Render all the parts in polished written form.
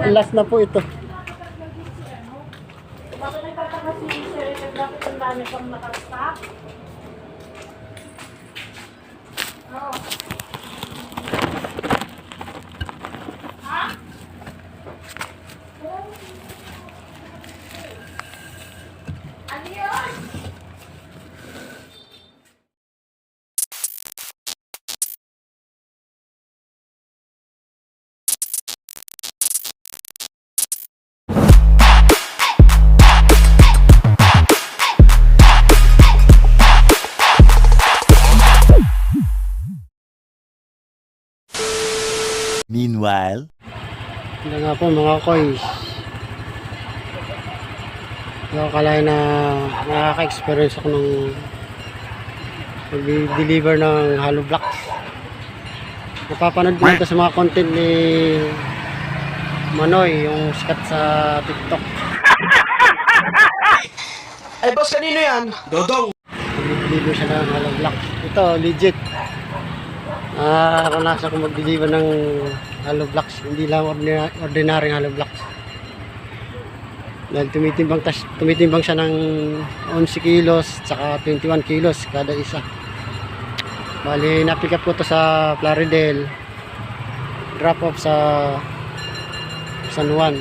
Last na po ito. Bakit nagtataka si Sir? Bakit ang dami pang nakastock? Oo. Ha? Ano yun? Meanwhile, Hindi nga po mga koys. Hindi ako kalahin na nakaka-experience ako ng mag-deliver ng hollow blocks. Napapanood ko ito sa mga content ni Manoy, yung sikat sa TikTok. Ay, boss, kanino yan? Dodong. Mag-deliver siya ng hollow blocks. Ito, legit. Naranasan ko mag-deliver ng hollow blocks, hindi lang ordinaryong hollow blocks. Dahil tumitimbang siya ng 11 kilos tsaka 21 kilos kada isa. Bali, na-pick up ko to sa Plaridel, drop off sa San Juan.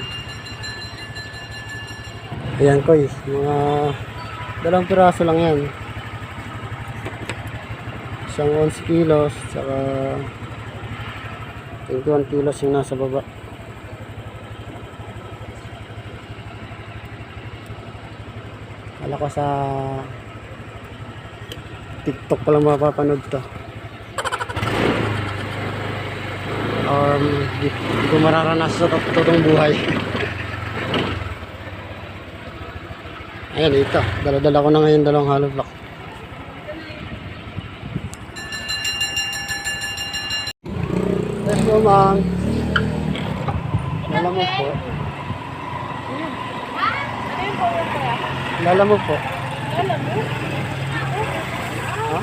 Ayan ko, mga 2 piraso lang yan. Isang 11 kilos saka 21 kilos yung nasa baba. Kala ko sa TikTok pa lang mapapanood to, or di ko mararanasan sa totoong buhay. Ayan, ito dala-dala ko na ngayon 2 hollow block. Yes po, ma'am. Lala mo po. Lala mo po. Ha?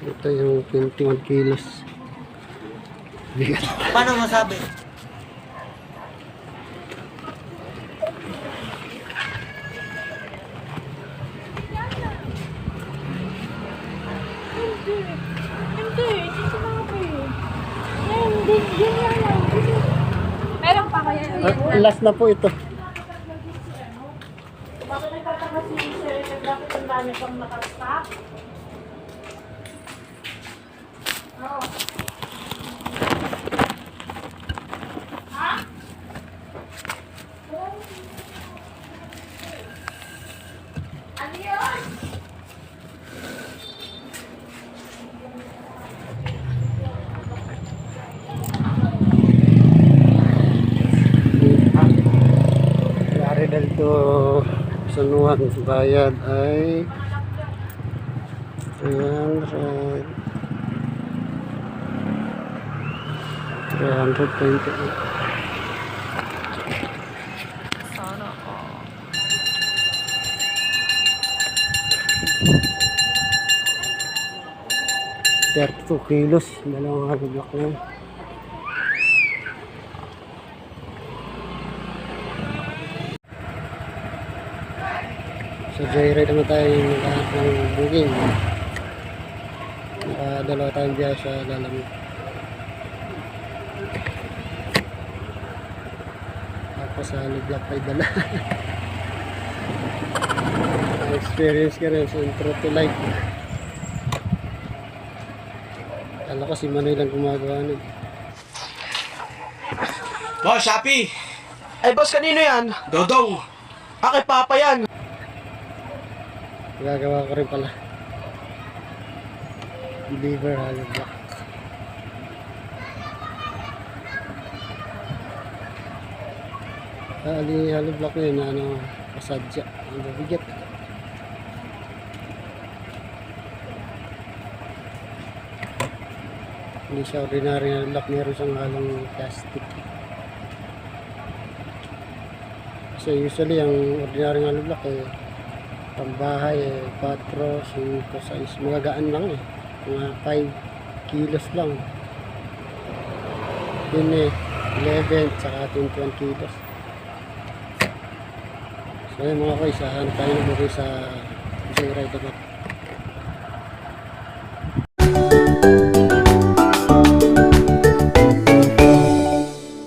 Ito yung 21 kilos. Bigat. Paano masabi? Meron pa kaya yan? Last na po ito. Bakit nagtataka si Sir? Bakit ang dami pang nakastock? Oo. Ha? Ano yun? Plaridel to San Juan, bayad ay 328. Sana ko. 32 kilos, 2 hollow block na yun. So joyride naman tayo yung lahat ng booking. Nakadalawa tayong biyahe sa Lalamig. Tapos sa hollow block ay dala. Experience ka rin sa intro to life. Kala ko si Manoy lang gumagawa nun. Boss, Shopee. Ay, boss, kanino yan? Dodong. Kay Papa yan. Gagawa ko rin pala. Deliver hollow block. Hollow block na yun, ano, pasadya. Ang bigat. Hindi siya ordinary hollow block, meron siyang halong plastic. Kasi usually ang ordinary hollow block pambahay 4, 5, 6, magagaan lang mga 5 kilos lang. Yun 11 tsaka 21 kilos. So yun mga koy, hanap tayo ng bukay sa Fishing Rider.